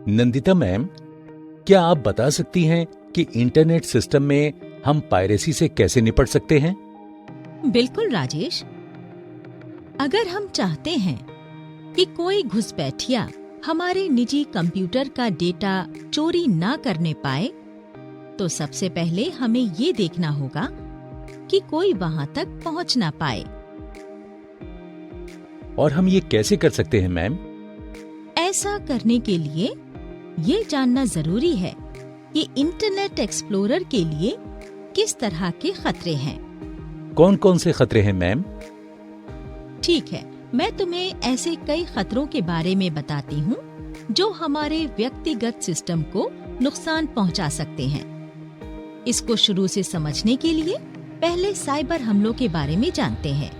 Nandita ma'am, क्या आप बता सकती हैं कि इंटरनेट सिस्टम में हम पायरेसी से कैसे निपट सकते हैं? बिल्कुल राजेश, अगर हम चाहते हैं कि कोई घुसपैठिया हमारे निजी कंप्यूटर का डेटा चोरी ना करने पाए, तो सबसे पहले हमें ये देखना होगा कि कोई वहां तक पहुंच ना पाए। और हम ये कैसे कर सकते हैं मैम? ऐसा करने के लिए ये जानना जरूरी है कि इंटरनेट एक्सप्लोरर के लिए किस तरह के खतरे हैं। कौन कौन से खतरे हैं मैम? ठीक है, मैं तुम्हें ऐसे कई खतरों के बारे में बताती हूँ जो हमारे व्यक्तिगत सिस्टम को नुकसान पहुँचा सकते हैं। इसको शुरू से समझने के लिए पहले साइबर हमलों के बारे में जानते हैं।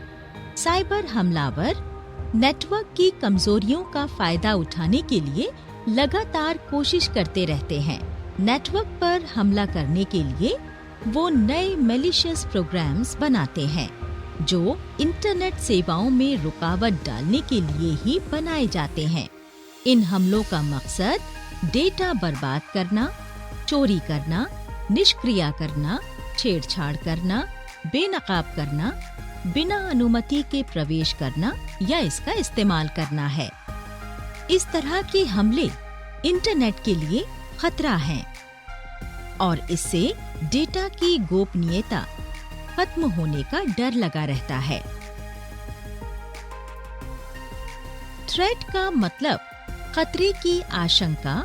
साइबर हमलावर नेटवर्क की कमजोरियों का फायदा उठाने के लिए लगातार कोशिश करते रहते हैं। नेटवर्क पर हमला करने के लिए वो नए मैलिशियस प्रोग्राम्स बनाते हैं जो इंटरनेट सेवाओं में रुकावट डालने के लिए ही बनाए जाते हैं। इन हमलों का मकसद डेटा बर्बाद करना, चोरी करना, निष्क्रिय करना, छेड़छाड़ करना, बेनकाब करना, बिना अनुमति के प्रवेश करना या इसका इस्तेमाल करना है। इस तरह के हमले इंटरनेट के लिए खतरा हैं और इससे डेटा की गोपनीयता खत्म होने का डर लगा रहता है। थ्रेट का मतलब खतरे की आशंका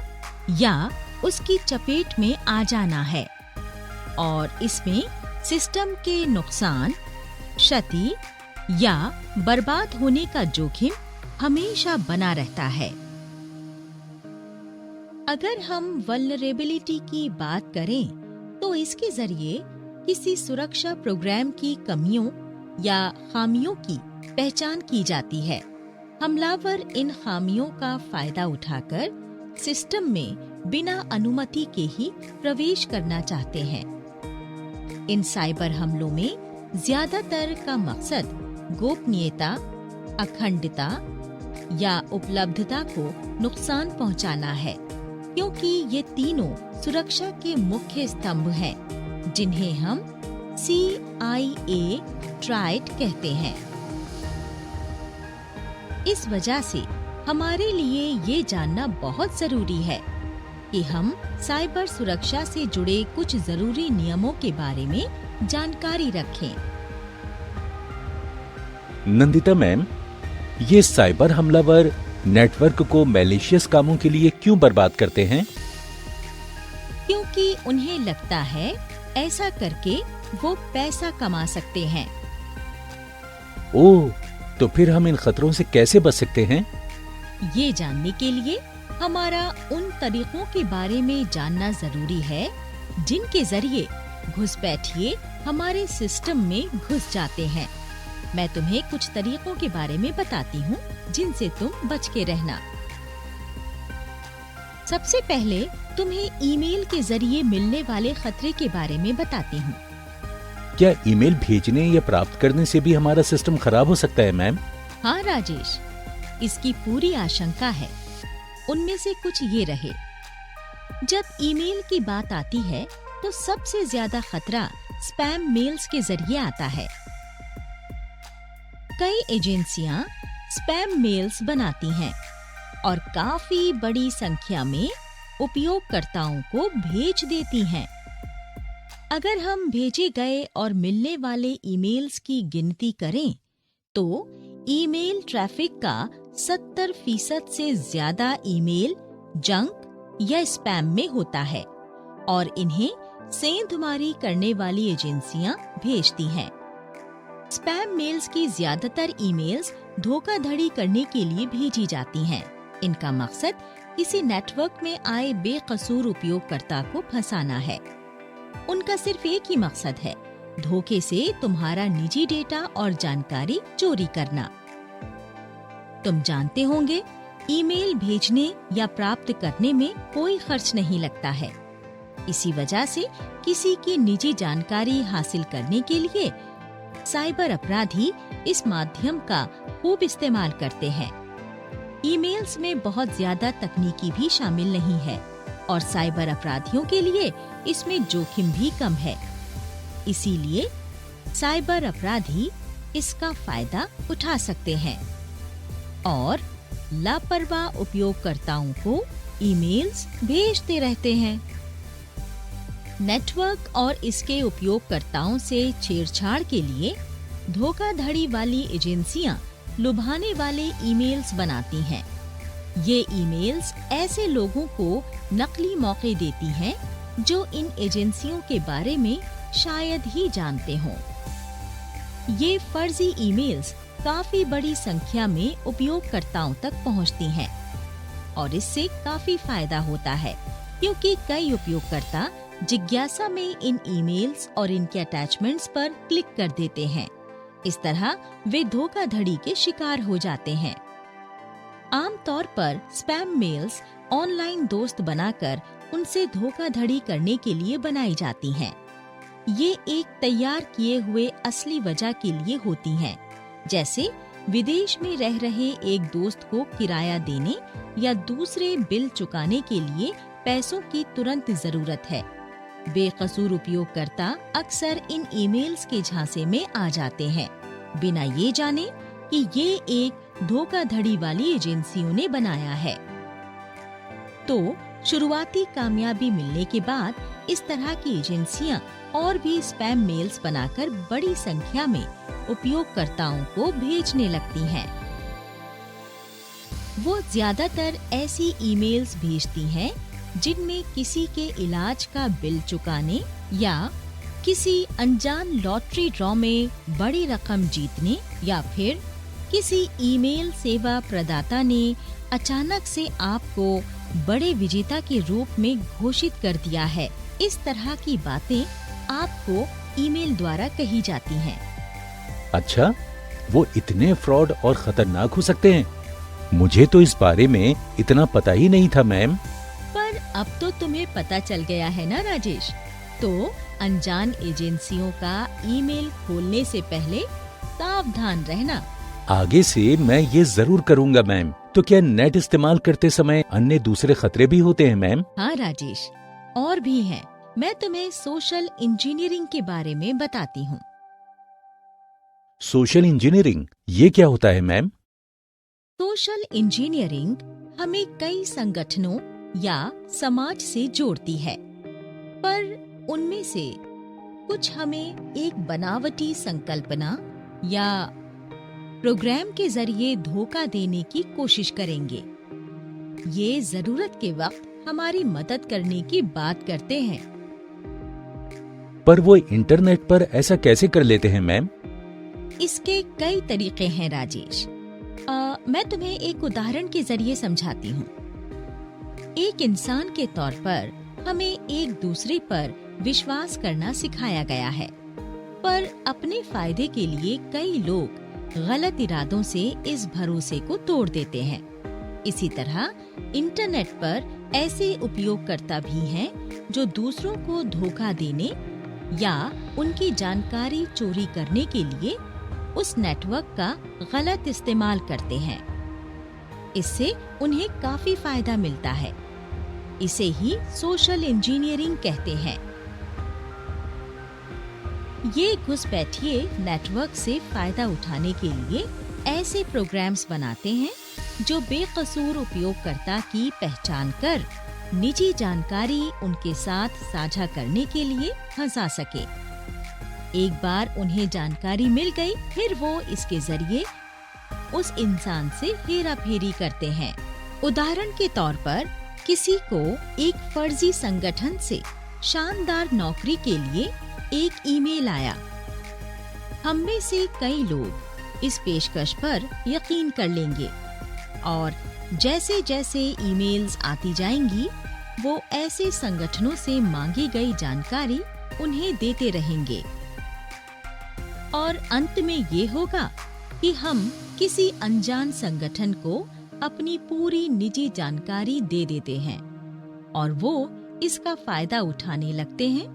या उसकी चपेट में आ जाना है और इसमें सिस्टम के नुकसान, क्षति या बर्बाद होने का जोखिम हमेशा बना रहता है। अगर हम वल्नरेबिलिटी की बात करें तो इसके जरिए किसी सुरक्षा प्रोग्राम की कमियों या खामियों की पहचान की जाती है। हमलावर इन खामियों का फायदा उठाकर सिस्टम में बिना अनुमति के ही प्रवेश करना चाहते हैं। इन साइबर हमलों में ज्यादातर का मकसद गोपनीयता, अखंडता या उपलब्धता को नुकसान पहुंचाना है, क्योंकि ये तीनों सुरक्षा के मुख्य स्तंभ हैं, जिन्हें हम CIA ट्राइड कहते हैं। इस वजह से हमारे लिए ये जानना बहुत जरूरी है कि हम साइबर सुरक्षा से जुड़े कुछ जरूरी नियमों के बारे में जानकारी रखें। नंदिता मैम, ये साइबर हमलावर नेटवर्क को मैलिशियस कामों के लिए क्यों बर्बाद करते हैं? क्योंकि उन्हें लगता है ऐसा करके वो पैसा कमा सकते हैं। ओह, तो फिर हम इन खतरों से कैसे बच सकते हैं? ये जानने के लिए हमारा उन तरीकों के बारे में जानना जरूरी है जिनके जरिए घुसपैठिए हमारे सिस्टम में घुस जाते हैं। मैं तुम्हें कुछ तरीकों के बारे में बताती हूँ जिनसे तुम बच के रहना। सबसे पहले तुम्हें ईमेल के जरिए मिलने वाले खतरे के बारे में बताती हूँ। क्या ईमेल भेजने या प्राप्त करने से भी हमारा सिस्टम खराब हो सकता है मैम? हाँ राजेश, इसकी पूरी आशंका है। उनमें से कुछ ये रहे। जब ईमेल की बात आती है तो सबसे ज्यादा खतरा स्पैम मेल्स के जरिए आता है। कई एजेंसियां स्पैम मेल्स बनाती हैं और काफी बड़ी संख्या में उपयोगकर्ताओं को भेज देती हैं। अगर हम भेजे गए और मिलने वाले ईमेल्स की गिनती करें तो ईमेल ट्रैफिक का 70% से ज्यादा ईमेल जंक या स्पैम में होता है और इन्हें सेंधमारी करने वाली एजेंसियां भेजती हैं। स्पैम मेल्स की ज्यादातर ईमेल्स धोखाधड़ी करने के लिए भेजी जाती हैं। इनका मकसद किसी नेटवर्क में आए बेकसूर उपयोगकर्ता को फंसाना है। उनका सिर्फ एक ही मकसद है, धोखे से तुम्हारा निजी डेटा और जानकारी चोरी करना। तुम जानते होंगे, ईमेल भेजने या प्राप्त करने में कोई खर्च नहीं लगता है। इसी वजह से किसी की निजी जानकारी हासिल करने के लिए साइबर अपराधी इस माध्यम का खूब इस्तेमाल करते हैं। ईमेल्स में बहुत ज्यादा तकनीकी भी शामिल नहीं है और साइबर अपराधियों के लिए इसमें जोखिम भी कम है। इसीलिए साइबर अपराधी इसका फायदा उठा सकते हैं और लापरवाह उपयोगकर्ताओं को ईमेल्स भेजते रहते हैं। नेटवर्क और इसके उपयोगकर्ताओं से छेड़छाड़ के लिए धोखाधड़ी वाली एजेंसियां लुभाने वाले ईमेल्स बनाती हैं। ये ईमेल्स ऐसे लोगों को नकली मौके देती हैं जो इन एजेंसियों के बारे में शायद ही जानते हों। ये फर्जी ईमेल्स काफी बड़ी संख्या में उपयोगकर्ताओं तक पहुंचती हैं और इससे काफी फायदा होता है क्योंकि कई उपयोगकर्ता जिज्ञासा में इन ईमेल्स और इनके अटैचमेंट्स पर क्लिक कर देते हैं। इस तरह वे धोखाधड़ी के शिकार हो जाते हैं। आमतौर पर स्पैम मेल्स ऑनलाइन दोस्त बनाकर उनसे धोखाधड़ी करने के लिए बनाई जाती हैं। ये एक तैयार किए हुए असली वजह के लिए होती हैं, जैसे विदेश में रह रहे एक दोस्त को किराया देने या दूसरे बिल चुकाने के लिए पैसों की तुरंत जरूरत है। बेकसूर उपयोगकर्ता अक्सर इन ईमेल्स के झांसे में आ जाते हैं, बिना ये जाने कि ये एक धोखाधड़ी वाली एजेंसियों ने बनाया है। तो शुरुआती कामयाबी मिलने के बाद इस तरह की एजेंसियां और भी स्पैम मेल्स बनाकर बड़ी संख्या में उपयोगकर्ताओं को भेजने लगती हैं। वो ज्यादातर ऐसी ईमेल्स भेजती हैं जिनमें किसी के इलाज का बिल चुकाने या किसी अनजान लॉटरी ड्रॉ में बड़ी रकम जीतने या फिर किसी ईमेल सेवा प्रदाता ने अचानक से आपको बड़े विजेता के रूप में घोषित कर दिया है। इस तरह की बातें आपको ईमेल द्वारा कही जाती हैं। अच्छा, वो इतने फ्रॉड और खतरनाक हो सकते हैं? मुझे तो इस बारे में इतना पता ही नहीं था मैम। पर अब तो तुम्हें पता चल गया है ना राजेश। तो अनजान एजेंसियों का ईमेल खोलने से पहले सावधान रहना। आगे से मैं ये जरूर करूंगा मैम। तो क्या नेट इस्तेमाल करते समय अन्य दूसरे खतरे भी होते हैं मैम? हाँ राजेश, और भी हैं। मैं तुम्हें सोशल इंजीनियरिंग के बारे में बताती हूँ। सोशल इंजीनियरिंग, ये क्या होता है मैम? सोशल इंजीनियरिंग हमें कई संगठनों या समाज से जोड़ती है, पर उनमें से कुछ हमें एक बनावटी संकल्पना या प्रोग्राम के जरिए धोखा देने की कोशिश करेंगे। ये जरूरत के वक्त हमारी मदद करने की बात करते हैं। पर वो इंटरनेट पर ऐसा कैसे कर लेते हैं मैम? इसके कई तरीके हैं राजेश। मैं तुम्हें एक उदाहरण के जरिए समझाती हूँ। एक इंसान के तौर पर हमें एक दूसरे पर विश्वास करना सिखाया गया है, पर अपने फायदे के लिए कई लोग गलत इरादों से इस भरोसे को तोड़ देते हैं। इसी तरह इंटरनेट पर ऐसे उपयोगकर्ता भी हैं जो दूसरों को धोखा देने या उनकी जानकारी चोरी करने के लिए उस नेटवर्क का गलत इस्तेमाल करते हैं। इससे उन्हें काफी फायदा मिलता है। इसे ही सोशल इंजीनियरिंग कहते हैं। ये घुसपैठिए नेटवर्क से फायदा उठाने के लिए ऐसे प्रोग्राम्स बनाते हैं जो बेकसूर उपयोगकर्ता की पहचान कर निजी जानकारी उनके साथ साझा करने के लिए फंसा सके। एक बार उन्हें जानकारी मिल गई, फिर वो इसके जरिए उस इंसान से हेराफेरी करते हैं। उदाहरण के तौर पर किसी को एक फर्जी संगठन से शानदार नौकरी के लिए एक ईमेल आया। हम में से कई लोग इस पेशकश पर यकीन कर लेंगे और जैसे जैसे ईमेल्स आती जाएंगी, वो ऐसे संगठनों से मांगी गई जानकारी उन्हें देते रहेंगे और अंत में ये होगा कि हम किसी अनजान संगठन को अपनी पूरी निजी जानकारी दे देते हैं और वो इसका फायदा उठाने लगते हैं।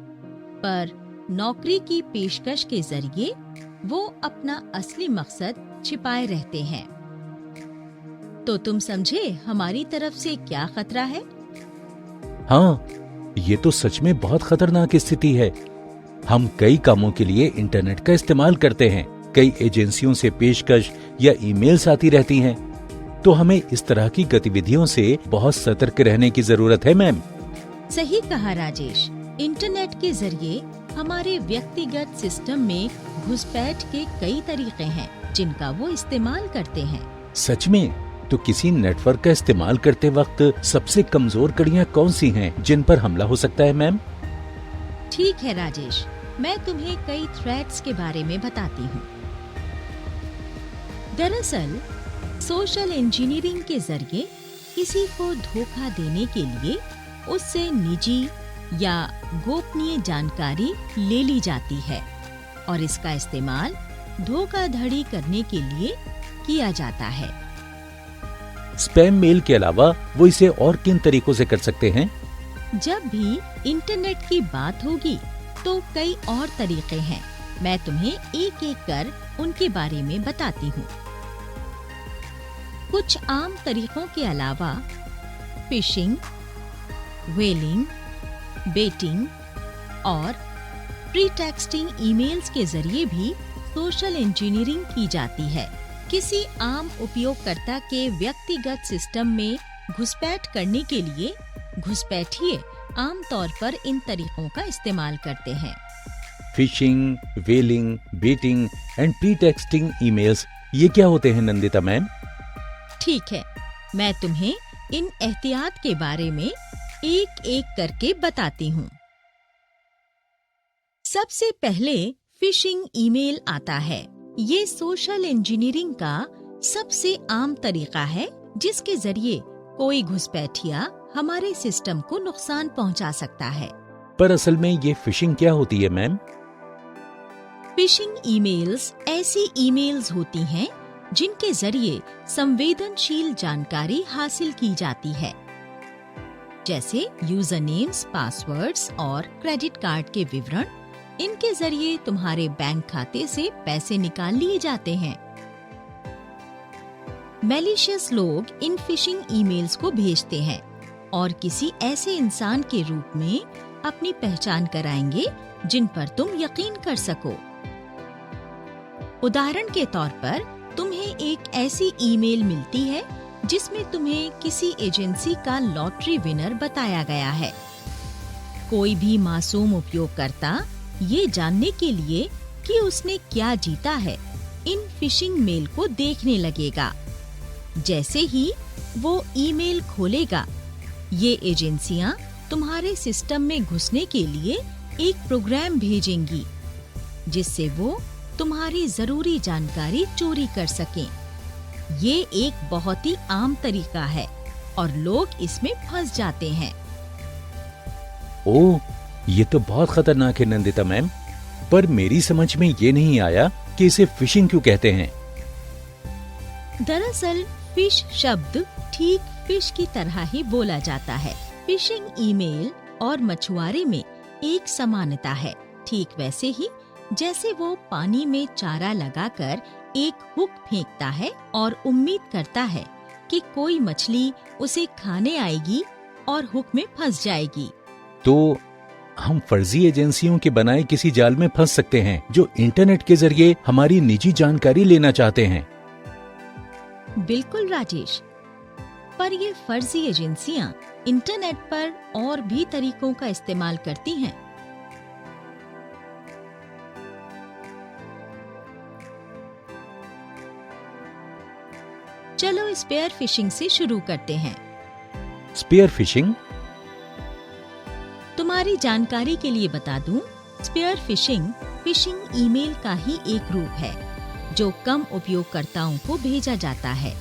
पर नौकरी की पेशकश के जरिए वो अपना असली मकसद छिपाए रहते हैं। तो तुम समझे हमारी तरफ से क्या खतरा है? हाँ, ये तो सच में बहुत खतरनाक स्थिति है। हम कई कामों के लिए इंटरनेट का इस्तेमाल करते हैं। कई एजेंसियों से पेशकश या ईमेल्स आती रहती हैं, तो हमें इस तरह की गतिविधियों से बहुत सतर्क रहने की जरूरत है मैम। सही कहा राजेश। इंटरनेट के जरिए हमारे व्यक्तिगत सिस्टम में घुसपैठ के कई तरीके हैं जिनका वो इस्तेमाल करते हैं। सच में? तो किसी नेटवर्क का इस्तेमाल करते वक्त सबसे कमजोर कड़ियां कौन सी हैं जिन पर हमला हो सकता है मैम? ठीक है राजेश, मैं तुम्हें कई थ्रेट्स के बारे में बताती हूँ। दरअसल सोशल इंजीनियरिंग के जरिए किसी को धोखा देने के लिए उससे निजी या गोपनीय जानकारी ले ली जाती है और इसका इस्तेमाल धोखाधड़ी करने के लिए किया जाता है। स्पैम मेल के अलावा वो इसे और किन तरीकों से कर सकते हैं? जब भी इंटरनेट की बात होगी तो कई और तरीके हैं। मैं तुम्हें एक एक कर उनके बारे में बताती हूँ। कुछ आम तरीकों के अलावा फिशिंग, व्हेलिंग, बेटिंग और प्रीटेक्स्टिंग ईमेल्स के जरिए भी सोशल इंजीनियरिंग की जाती है। किसी आम उपयोगकर्ता के व्यक्तिगत सिस्टम में घुसपैठ करने के लिए घुसपैठिए आमतौर पर इन तरीकों का इस्तेमाल करते हैं। Phishing, whaling, baiting and pretexting emails, ये क्या होते हैं नंदिता मैम? ठीक है, मैं तुम्हें इन एहतियात के बारे में एक एक करके बताती हूँ। सबसे पहले फिशिंग ईमेल आता है। ये सोशल इंजीनियरिंग का सबसे आम तरीका है जिसके जरिए कोई घुसपैठिया हमारे सिस्टम को नुकसान पहुंचा सकता है। पर असल में ये फिशिंग क्या होती है मैम? फिशिंग ईमेल्स ऐसी ईमेल्स होती हैं जिनके जरिए संवेदनशील जानकारी हासिल की जाती है, जैसे यूजर नेम्स, पासवर्ड्स और क्रेडिट कार्ड के विवरण। इनके जरिए तुम्हारे बैंक खाते से पैसे निकाल लिए जाते हैं। मैलिशियस लोग इन फिशिंग ईमेल्स को भेजते हैं और किसी ऐसे इंसान के रूप में अपनी पहचान कराएंगे जिन पर तुम यकीन कर सको। उदाहरण के तौर पर तुम्हें एक ऐसी ईमेल मिलती है जिसमें तुम्हें किसी एजेंसी का लॉटरी विनर बताया गया है। कोई भी मासूम उपयोगकर्ता ये जानने के लिए कि उसने क्या जीता है, इन फिशिंग मेल को देखने लगेगा। जैसे ही वो ईमेल खोलेगा, ये एजेंसियां तुम्हारे सिस्टम में घुसने के लिए एक प्रोग्राम भेजेंगी जिससे वो तुम्हारी जरूरी जानकारी चोरी कर सकें। ये एक बहुत ही आम तरीका है और लोग इसमें फंस जाते हैं। ओह, ये तो बहुत खतरनाक है नंदिता मैम। पर मेरी समझ में ये नहीं आया कि इसे फिशिंग क्यों कहते हैं। दरअसल फिश शब्द ठीक फिश की तरह ही बोला जाता है। फिशिंग ईमेल और मछुआरे में एक समानता है। ठीक वैसे ही जैसे वो पानी में चारा लगाकर एक हुक फेंकता है और उम्मीद करता है कि कोई मछली उसे खाने आएगी और हुक में फंस जाएगी। तो हम फर्जी एजेंसियों के बनाए किसी जाल में फंस सकते हैं जो इंटरनेट के जरिए हमारी निजी जानकारी लेना चाहते हैं। बिल्कुल राजेश, पर ये फर्जी एजेंसियां इंटरनेट पर और भी तरीकों का इस्तेमाल करती हैं। चलो स्पेयर फिशिंग से शुरू करते हैं। Spear phishing? तुम्हारी जानकारी के लिए बता दूं, स्पेयर फिशिंग फिशिंग ईमेल का ही एक रूप है जो कम उपयोगकर्ताओं को भेजा जाता है,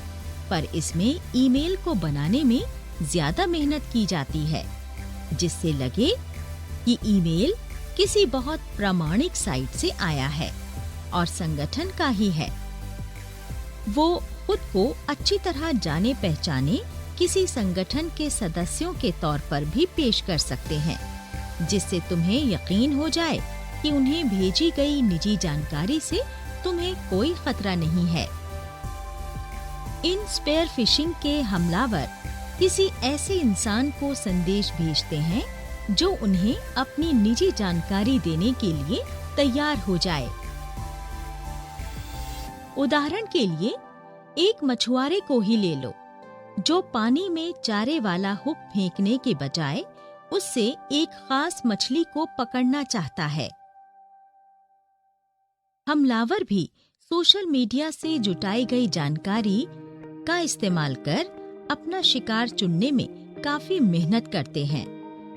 पर इसमें ईमेल को बनाने में ज्यादा मेहनत की जाती है जिससे लगे कि ईमेल किसी बहुत प्रामाणिक साइट से आया है और संगठन का ही है। वो खुद को अच्छी तरह जाने पहचाने किसी संगठन के सदस्यों के तौर पर भी पेश कर सकते हैं, जिससे तुम्हें यकीन हो जाए कि उन्हें भेजी गई निजी जानकारी से तुम्हें कोई खतरा नहीं है। इन स्पेयर फिशिंग के हमलावर किसी ऐसे इंसान को संदेश भेजते हैं जो उन्हें अपनी निजी जानकारी देने के लिए तैयार हो जाए। उदाहरण के लिए एक मछुआरे को ही ले लो, जो पानी में चारे वाला हुक फेंकने के बजाय उससे एक खास मछली को पकड़ना चाहता है। हमलावर भी सोशल मीडिया से जुटाई गई जानकारी का इस्तेमाल कर अपना शिकार चुनने में काफी मेहनत करते हैं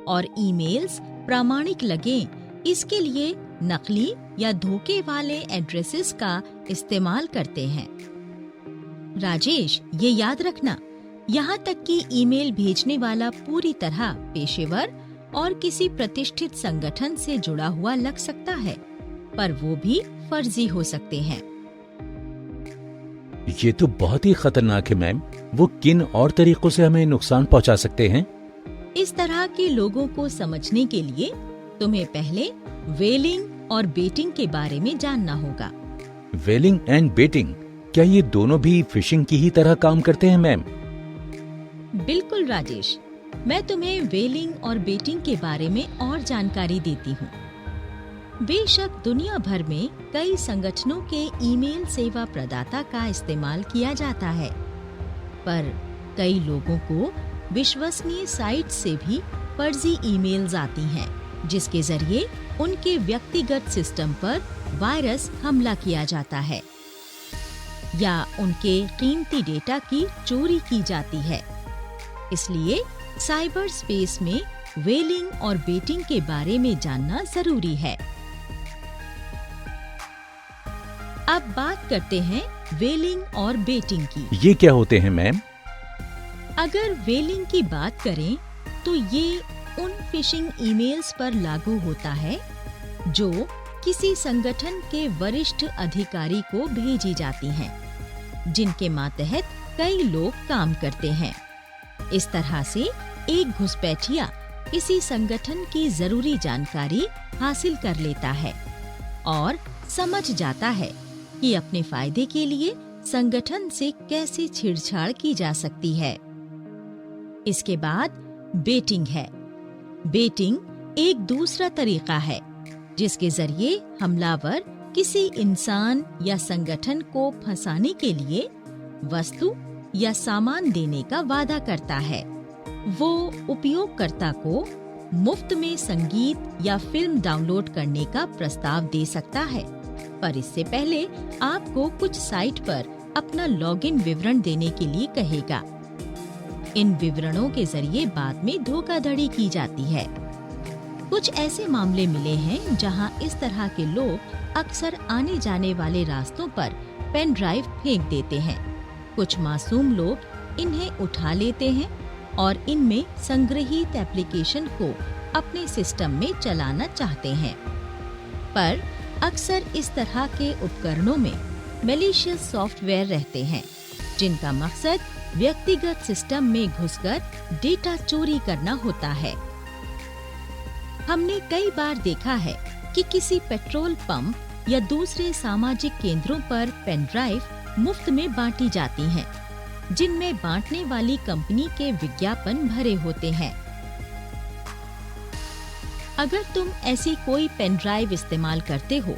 और ईमेल्स प्रामाणिक लगें इसके लिए नकली या धोखे वाले एड्रेसेस का इस्तेमाल करते हैं। राजेश, ये याद रखना, यहाँ तक कि ईमेल भेजने वाला पूरी तरह पेशेवर और किसी प्रतिष्ठित संगठन से जुड़ा हुआ लग सकता है, पर वो भी फर्जी हो सकते हैं। ये तो बहुत ही खतरनाक है मैम। वो किन और तरीकों से हमें नुकसान पहुंचा सकते हैं? इस तरह के लोगों को समझने के लिए तुम्हें पहले वेलिंग और बेटिंग के बारे में जानना होगा। वेलिंग एंड बेटिंग, क्या ये दोनों भी फिशिंग की ही तरह काम करते हैं मैम? बिल्कुल राजेश, मैं तुम्हें वेलिंग और बेटिंग के बारे में और जानकारी देती हूँ। बेशक दुनिया भर में कई संगठनों के ईमेल सेवा प्रदाता का इस्तेमाल किया जाता है, पर कई लोगों को विश्वसनीय साइट से भी फर्जी ईमेल्स आती हैं, जिसके जरिए उनके व्यक्तिगत सिस्टम पर वायरस हमला किया जाता है या उनके कीमती डेटा की चोरी की जाती है। इसलिए साइबर स्पेस में वेलिंग और बेटिंग के बारे में जानना जरूरी है। अब बात करते हैं वेलिंग और बेटिंग की। ये क्या होते हैं मैम? अगर वेलिंग की बात करें तो ये उन फिशिंग ईमेल्स पर लागू होता है जो किसी संगठन के वरिष्ठ अधिकारी को भेजी जाती हैं, जिनके मातहत कई लोग काम करते हैं। इस तरह से एक घुसपैठिया किसी संगठन की जरूरी जानकारी हासिल कर लेता है और समझ जाता है कि अपने फायदे के लिए संगठन से कैसे छेड़छाड़ की जा सकती है। इसके बाद बेटिंग है। बेटिंग एक दूसरा तरीका है जिसके जरिए हमलावर किसी इंसान या संगठन को फंसाने के लिए वस्तु या सामान देने का वादा करता है। वो उपयोगकर्ता को मुफ्त में संगीत या फिल्म डाउनलोड करने का प्रस्ताव दे सकता है, पर इससे पहले आपको कुछ साइट पर अपना लॉगिन विवरण देने के लिए कहेगा। इन विवरणों के जरिए बाद में धोखाधड़ी की जाती है। कुछ ऐसे मामले मिले हैं जहां इस तरह के लोग अक्सर आने जाने वाले रास्तों पर पेन ड्राइव फेंक देते हैं। कुछ मासूम लोग इन्हें उठा लेते हैं और इनमें संग्रहीत एप्लीकेशन को अपने सिस्टम में चलाना चाहते हैं, पर अक्सर इस तरह के उपकरणों में मैलिशियस सॉफ्टवेयर रहते हैं जिनका मकसद व्यक्तिगत सिस्टम में घुसकर डेटा चोरी करना होता है। हमने कई बार देखा है कि किसी पेट्रोल पंप या दूसरे सामाजिक केंद्रों पर पेन ड्राइव मुफ्त में बांटी जाती हैं, जिनमें बांटने वाली कंपनी के विज्ञापन भरे होते हैं। अगर तुम ऐसी कोई पेन ड्राइव इस्तेमाल करते हो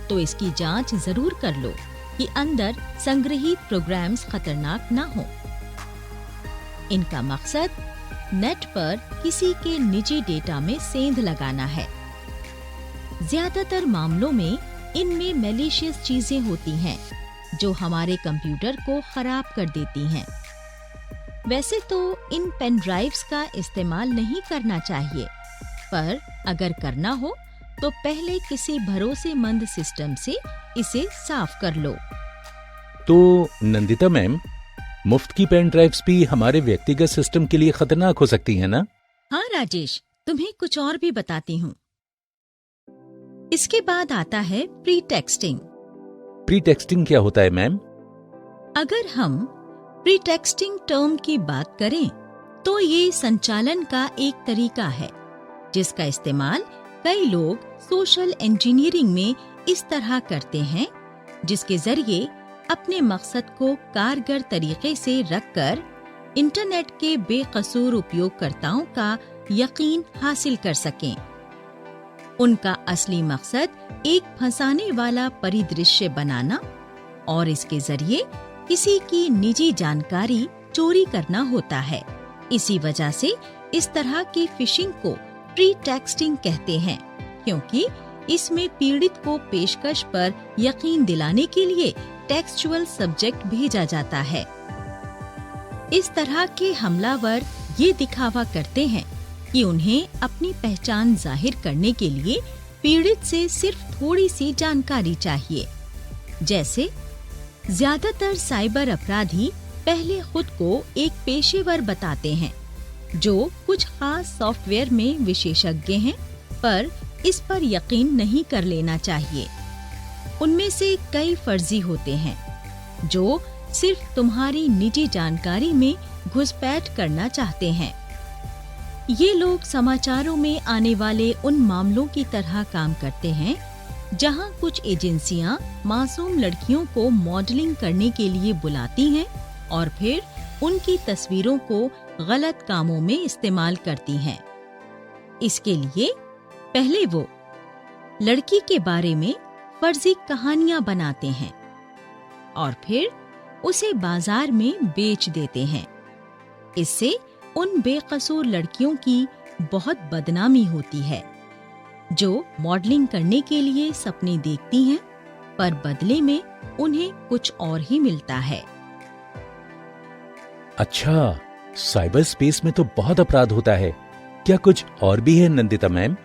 तो इसकी जांच जरूर कर लो कि अंदर संग्रहीत प्रोग्राम्स खतरनाक ना हो। इनका मकसद नेट पर किसी के निजी डेटा में सेंध लगाना है। ज्यादातर मामलों में इनमें मैलिशियस चीजें होती हैं जो हमारे कंप्यूटर को खराब कर देती हैं। वैसे तो इन पेन ड्राइव्स का इस्तेमाल नहीं करना चाहिए, पर अगर करना हो तो पहले किसी भरोसेमंद सिस्टम से इसे साफ कर लो। तो नंदिता मैम, मुफ्त की पेन ड्राइव्स भी हमारे व्यक्तिगत सिस्टम के लिए खतरनाक हो सकती है ना? हाँ राजेश, तुम्हें कुछ और भी बताती हूँ। इसके बाद आता है प्री टेक्सटिंग। प्री टेक्सटिंग क्या होता है मैम? अगर हम प्री टेक्सटिंग टर्म की बात करें तो ये संचालन का एक तरीका है जिसका इस्तेमाल कई लोग सोशल इंजीनियरिंग में इस तरह करते हैं, जिसके जरिए अपने मकसद को कारगर तरीके से रखकर इंटरनेट के बेकसूर उपयोगकर्ताओं का यकीन हासिल कर सकें। उनका असली मकसद एक फंसाने वाला परिदृश्य बनाना और इसके जरिए किसी की निजी जानकारी चोरी करना होता है। इसी वजह से इस तरह की फिशिंग को प्री टेक्स्टिंग कहते हैं, क्योंकि इसमें पीड़ित को पेशकश पर यकीन दिलाने के लिए टेक्सचुअल सब्जेक्ट भेजा जाता है। इस तरह के हमलावर ये दिखावा करते हैं कि उन्हें अपनी पहचान जाहिर करने के लिए पीड़ित से सिर्फ थोड़ी सी जानकारी चाहिए। जैसे ज्यादातर साइबर अपराधी पहले खुद को एक पेशेवर बताते हैं जो कुछ खास सॉफ्टवेयर में विशेषज्ञ हैं, पर इस पर यकीन नहीं कर लेना चाहिए। उनमें से कई फर्जी होते हैं जो सिर्फ तुम्हारी निजी जानकारी में घुसपैठ करना चाहते हैं। ये लोग समाचारों में आने वाले उन मामलों की तरह काम करते हैं जहां कुछ एजेंसियां मासूम लड़कियों को मॉडलिंग करने के लिए बुलाती हैं और फिर उनकी तस्वीरों को गलत कामों में इस्तेमाल करती हैं। इसके लिए पहले वो लड़की के बारे में फर्जी कहानियां बनाते हैं और फिर उसे बाजार में बेच देते हैं। इससे उन बेकसूर लड़कियों की बहुत बदनामी होती है जो मॉडलिंग करने के लिए सपने देखती हैं, पर बदले में उन्हें कुछ और ही मिलता है। अच्छा, साइबर स्पेस में तो बहुत अपराध होता है। क्या कुछ और भी है नंदिता मैम?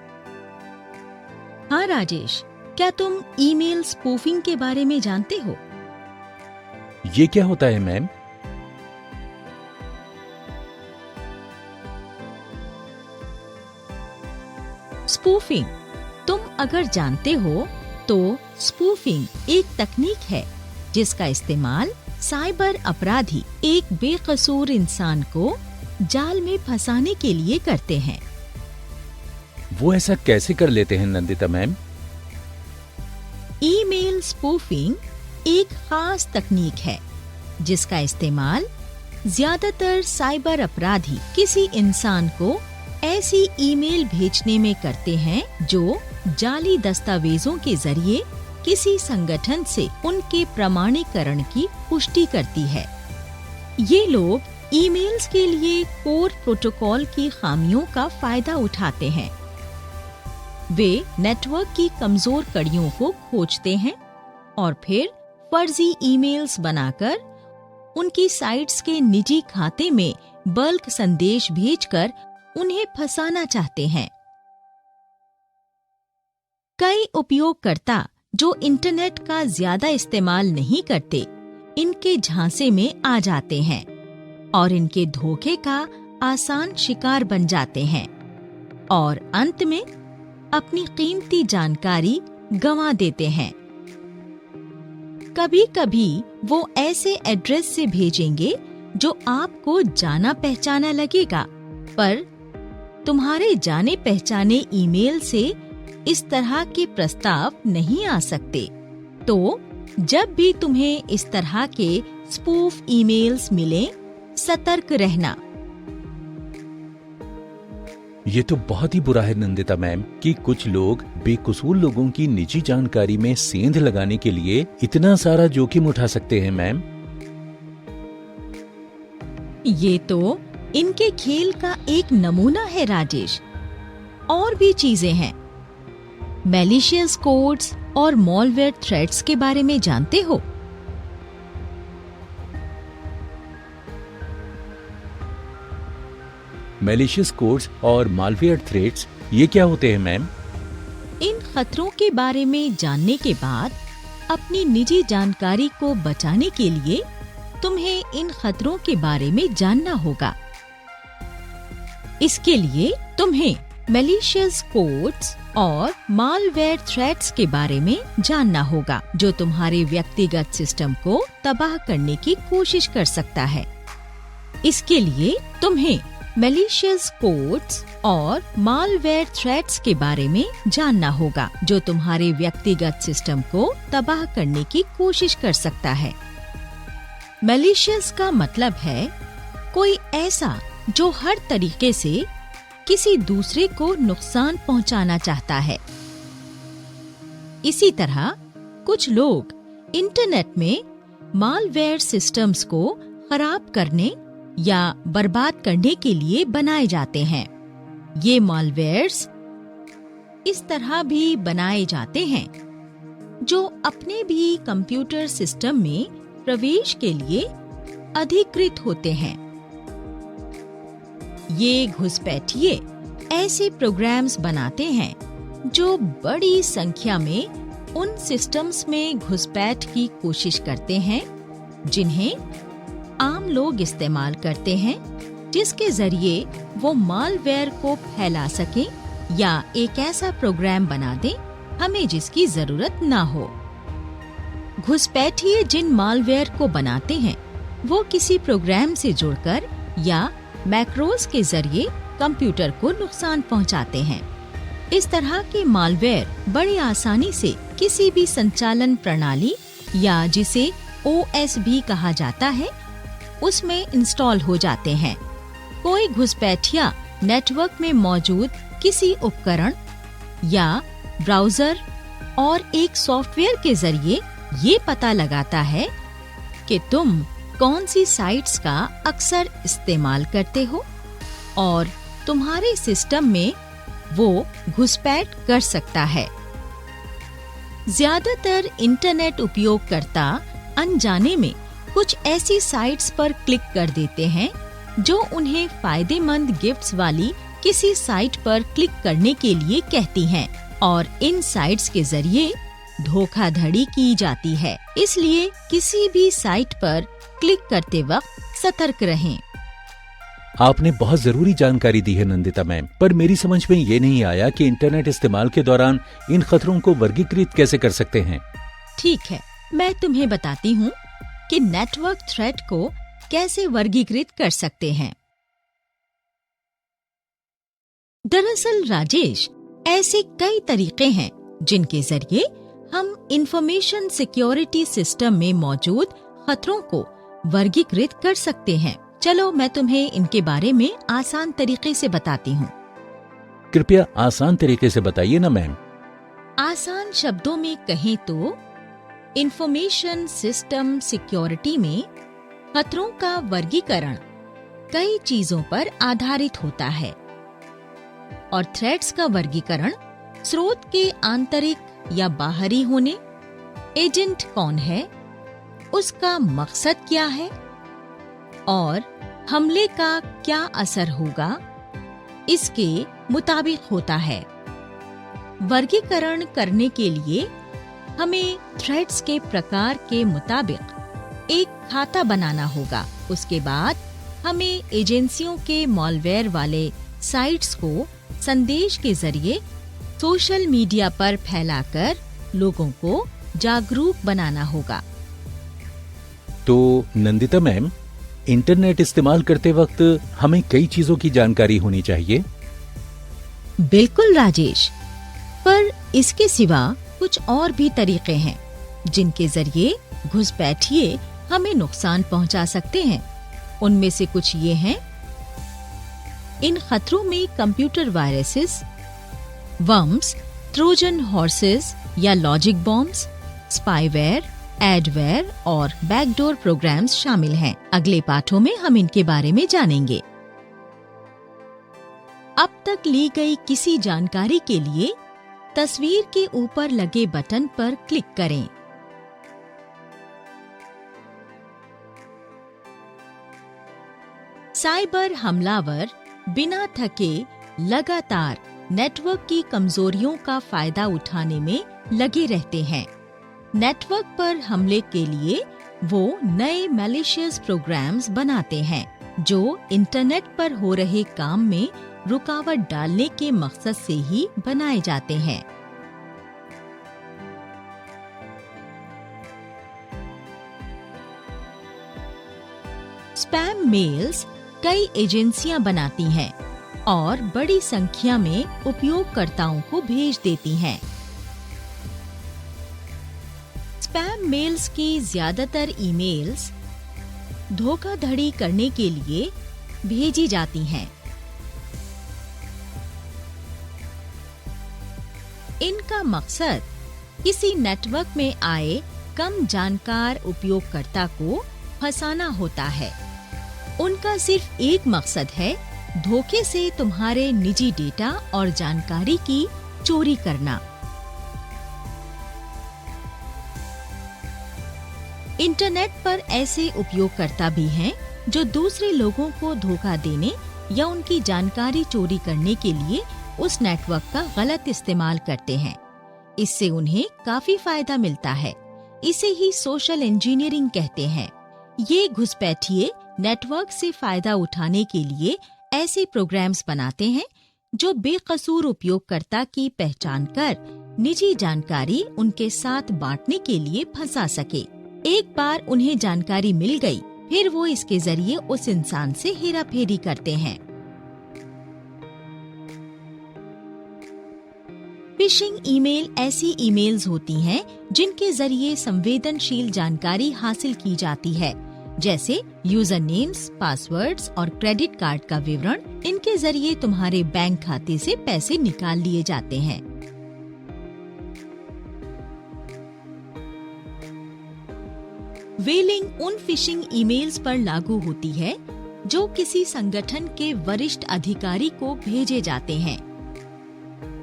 हाँ राजेश, क्या तुम ईमेल स्पूफिंग के बारे में जानते हो? ये क्या होता है मैम? स्पूफिंग तुम अगर जानते हो तो स्पूफिंग एक तकनीक है जिसका इस्तेमाल साइबर अपराधी एक बेकसूर इंसान को जाल में फंसाने के लिए करते हैं। वो ऐसा कैसे कर लेते हैं नंदिता मैम? ईमेल स्पूफिंग एक खास तकनीक है जिसका इस्तेमाल ज्यादातर साइबर अपराधी किसी इंसान को ऐसी ईमेल भेजने में करते हैं जो जाली दस्तावेजों के जरिए किसी संगठन से उनके प्रमाणीकरण की पुष्टि करती है। ये लोग ईमेल्स के लिए कोर प्रोटोकॉल की खामियों का फायदा उठाते हैं। वे नेटवर्क की कमजोर कड़ियों को खोजते हैं और फिर फर्जी ईमेल्स बनाकर उनकी साइट्स के निजी खाते में बल्क संदेश भेजकर उन्हें फंसाना चाहते हैं। कई उपयोगकर्ता जो इंटरनेट का ज्यादा इस्तेमाल नहीं करते, इनके झांसे में आ जाते हैं और इनके धोखे का आसान शिकार बन जाते हैं और अंत में अपनी कीमती जानकारी गंवा देते हैं। कभी कभी वो ऐसे एड्रेस से भेजेंगे जो आपको जाना पहचाना लगेगा, पर तुम्हारे जाने पहचाने ईमेल से इस तरह के प्रस्ताव नहीं आ सकते। तो जब भी तुम्हें इस तरह के स्पूफ ईमेल्स मिलें, सतर्क रहना। ये तो बहुत ही बुरा है नंदिता मैम कि कुछ लोग बेकसूर लोगों की निजी जानकारी में सेंध लगाने के लिए इतना सारा जोखिम उठा सकते हैं मैम। ये तो इनके खेल का एक नमूना है राजेश। और भी चीजें हैं। मैलिशियस कोड्स और मॉलवेयर थ्रेड्स के बारे में जानते हो? मैलिशियस कोड्स और मालवेयर थ्रेड्स ये क्या होते हैं मैम? इन खतरों के बारे में जानने के बाद अपनी निजी जानकारी को बचाने के लिए तुम्हें इन खतरों के बारे में जानना होगा। इसके लिए तुम्हें मैलिशियस कोड्स और मालवेयर थ्रेड्स के बारे में जानना होगा जो तुम्हारे व्यक्तिगत सिस्टम को तबाह करने की कोशिश कर सकता है। इसके लिए तुम्हें मैलिशियस कोड्स और मालवेयर थ्रेड्स के बारे में जानना होगा जो तुम्हारे व्यक्तिगत सिस्टम को तबाह करने की कोशिश कर सकता है। मैलिशियस का मतलब है कोई ऐसा जो हर तरीके से किसी दूसरे को नुकसान पहुंचाना चाहता है। इसी तरह कुछ लोग इंटरनेट में मालवेयर सिस्टम्स को खराब करने या बर्बाद करने के लिए बनाए जाते हैं। ये मालवेयर्स इस तरह भी बनाए जाते हैं जो अपने भी कंप्यूटर सिस्टम में प्रवेश के लिए अधिकृत होते हैं। ये घुसपैठिए ऐसे प्रोग्राम्स बनाते हैं जो बड़ी संख्या में उन सिस्टम्स में घुसपैठ की कोशिश करते हैं जिन्हें आम लोग इस्तेमाल करते हैं, जिसके जरिए वो मालवेयर को फैला सकें या एक ऐसा प्रोग्राम बना दें हमें जिसकी जरूरत ना हो। घुसपैठिए जिन मालवेयर को बनाते हैं वो किसी प्रोग्राम से जुड़कर या मैक्रोस के जरिए कंप्यूटर को नुकसान पहुंचाते हैं। इस तरह के मालवेयर बड़ी आसानी से किसी भी संचालन प्रणाली या जिसे OS भी कहा जाता है उसमें इंस्टॉल हो जाते हैं। कोई घुसपैठिया नेटवर्क में मौजूद किसी उपकरण या ब्राउजर और एक सॉफ्टवेयर के जरिए ये पता लगाता है कि तुम कौन सी साइट्स का अक्सर इस्तेमाल करते हो और तुम्हारे सिस्टम में वो घुसपैठ कर सकता है। ज्यादातर इंटरनेट उपयोगकर्ता अनजाने में कुछ ऐसी साइट्स पर क्लिक कर देते हैं जो उन्हें फायदेमंद गिफ्ट्स वाली किसी साइट पर क्लिक करने के लिए कहती हैं और इन साइट्स के जरिए धोखाधड़ी की जाती है। इसलिए किसी भी साइट पर क्लिक करते वक्त सतर्क रहें। आपने बहुत जरूरी जानकारी दी है नंदिता मैम, पर मेरी समझ में ये नहीं आया कि इंटरनेट इस्तेमाल के दौरान इन खतरों को वर्गीकृत कैसे कर सकते हैं। ठीक है, मैं तुम्हें बताती हूँ कि नेटवर्क थ्रेट को कैसे वर्गीकृत कर सकते हैं। दरअसल राजेश, ऐसे कई तरीके हैं जिनके जरिए हम इंफॉर्मेशन सिक्योरिटी सिस्टम में मौजूद खतरों को वर्गीकृत कर सकते हैं। चलो मैं तुम्हें इनके बारे में आसान तरीके से बताती हूँ। कृपया आसान तरीके से बताइए ना मैम। आसान शब्दों में कहें तो इंफॉर्मेशन सिस्टम सिक्योरिटी में खतरों का वर्गीकरण कई चीजों पर आधारित होता है और थ्रेट्स का वर्गीकरण स्रोत के आंतरिक या बाहरी होने, एजेंट कौन है, उसका मकसद क्या है और हमले का क्या असर होगा, इसके मुताबिक होता है। वर्गीकरण करने के लिए हमें थ्रेड्स के प्रकार के मुताबिक एक खाता बनाना होगा। उसके बाद हमें एजेंसियों के मॉलवेयर वाले साइट्स को संदेश के जरिए सोशल मीडिया पर फैलाकर लोगों को जागरूक बनाना होगा। तो नंदिता मैम, इंटरनेट इस्तेमाल करते वक्त हमें कई चीजों की जानकारी होनी चाहिए। बिल्कुल राजेश, पर इसके सिवा कुछ और भी तरीके हैं जिनके जरिए घुसपैठिए हमें नुकसान पहुंचा सकते हैं। उनमें से कुछ ये हैं। इन खतरों में computer viruses, worms, Trojan horses या लॉजिक बॉम्ब्स, स्पाईवेयर, एडवेयर और बैकडोर प्रोग्राम्स शामिल हैं। अगले पाठों में हम इनके बारे में जानेंगे। अब तक ली गई किसी जानकारी के लिए तस्वीर के ऊपर लगे बटन पर क्लिक करें। साइबर हमलावर बिना थके लगातार नेटवर्क की कमजोरियों का फायदा उठाने में लगे रहते हैं। नेटवर्क पर हमले के लिए वो नए मैलिशियस प्रोग्राम्स बनाते हैं जो इंटरनेट पर हो रहे काम में रुकावट डालने के मकसद से ही बनाए जाते हैं। स्पैम मेल्स कई एजेंसियां बनाती हैं और बड़ी संख्या में उपयोगकर्ताओं को भेज देती हैं। स्पैम मेल्स की ज्यादातर ईमेल्स धोखाधड़ी करने के लिए भेजी जाती हैं। इनका मकसद किसी नेटवर्क में आए कम जानकार उपयोगकर्ता को फंसाना होता है। उनका सिर्फ एक मकसद है, धोखे से तुम्हारे निजी डेटा और जानकारी की चोरी करना। इंटरनेट पर ऐसे उपयोगकर्ता भी हैं जो दूसरे लोगों को धोखा देने या उनकी जानकारी चोरी करने के लिए उस नेटवर्क का गलत इस्तेमाल करते हैं। इससे उन्हें काफी फायदा मिलता है। इसे ही सोशल इंजीनियरिंग कहते हैं। ये घुसपैठिए नेटवर्क से फायदा उठाने के लिए ऐसे प्रोग्राम्स बनाते हैं जो बेकसूर उपयोगकर्ता की पहचान कर निजी जानकारी उनके साथ बांटने के लिए फंसा सके। एक बार उन्हें जानकारी मिल गई, फिर वो इसके जरिए उस इंसान से हेराफेरी करते हैं। फिशिंग ईमेल ऐसी ईमेल्स होती हैं जिनके जरिए संवेदनशील जानकारी हासिल की जाती है, जैसे यूजर नेम्स, पासवर्ड्स और क्रेडिट कार्ड का विवरण। इनके जरिए तुम्हारे बैंक खाते से पैसे निकाल लिए जाते हैं। व्हेलिंग उन फिशिंग ईमेल्स पर लागू होती है जो किसी संगठन के वरिष्ठ अधिकारी को भेजे जाते हैं,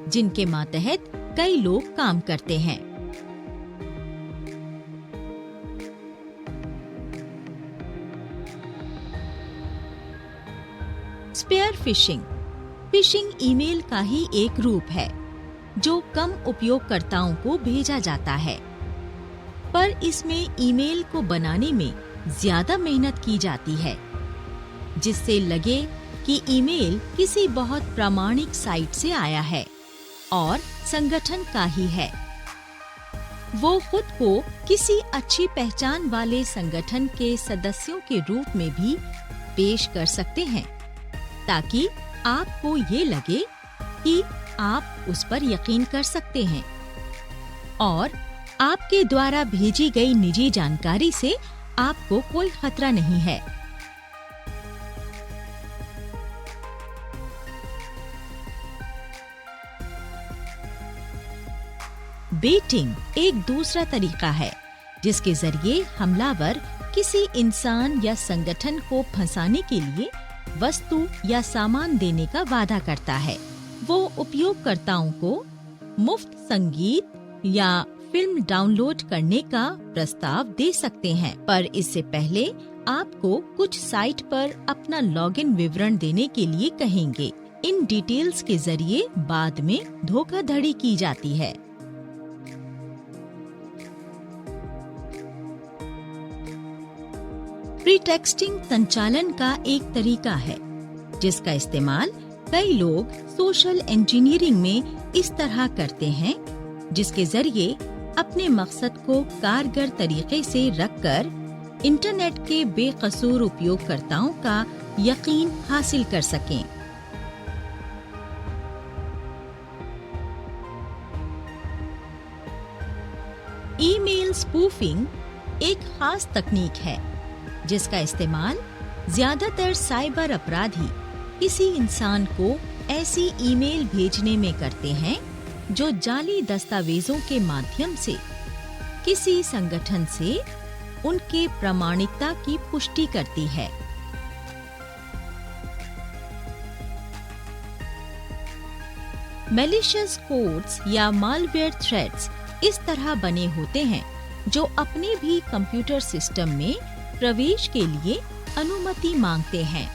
जिनके मातहत कई लोग काम करते हैं। स्पेयर फिशिंग फिशिंग ईमेल का ही एक रूप है जो कम उपयोगकर्ताओं को भेजा जाता है, पर इसमें ईमेल को बनाने में ज्यादा मेहनत की जाती है, जिससे लगे कि ईमेल किसी बहुत प्रामाणिक साइट से आया है और संगठन का ही है। वो खुद को किसी अच्छी पहचान वाले संगठन के सदस्यों के रूप में भी पेश कर सकते हैं, ताकि आपको ये लगे कि आप उस पर यकीन कर सकते हैं और आपके द्वारा भेजी गई निजी जानकारी से आपको कोई खतरा नहीं है। बेटिंग एक दूसरा तरीका है जिसके जरिए हमलावर किसी इंसान या संगठन को फंसाने के लिए वस्तु या सामान देने का वादा करता है। वो उपयोगकर्ताओं को मुफ्त संगीत या फिल्म डाउनलोड करने का प्रस्ताव दे सकते हैं, पर इससे पहले आपको कुछ साइट पर अपना लॉगिन विवरण देने के लिए कहेंगे। इन डिटेल्स के जरिए बाद में धोखाधड़ी की जाती है। प्रीटेक्स्टिंग संचालन का एक तरीका है जिसका इस्तेमाल कई लोग सोशल इंजीनियरिंग में इस तरह करते हैं, जिसके जरिए अपने मकसद को कारगर तरीके से रखकर इंटरनेट के बेकसूर उपयोगकर्ताओं का यकीन हासिल कर सकें। ईमेल स्पूफिंग एक खास तकनीक है जिसका इस्तेमाल ज्यादातर साइबर अपराधी किसी इंसान को ऐसी ईमेल भेजने में करते हैं जो जाली दस्तावेजों के माध्यम से किसी संगठन से उनके प्रामाणिकता की पुष्टि करती है। मैलिशियस कोड्स या मालवेयर थ्रेड्स इस तरह बने होते हैं जो अपने भी कंप्यूटर सिस्टम में प्रवेश के लिए अनुमति मांगते हैं।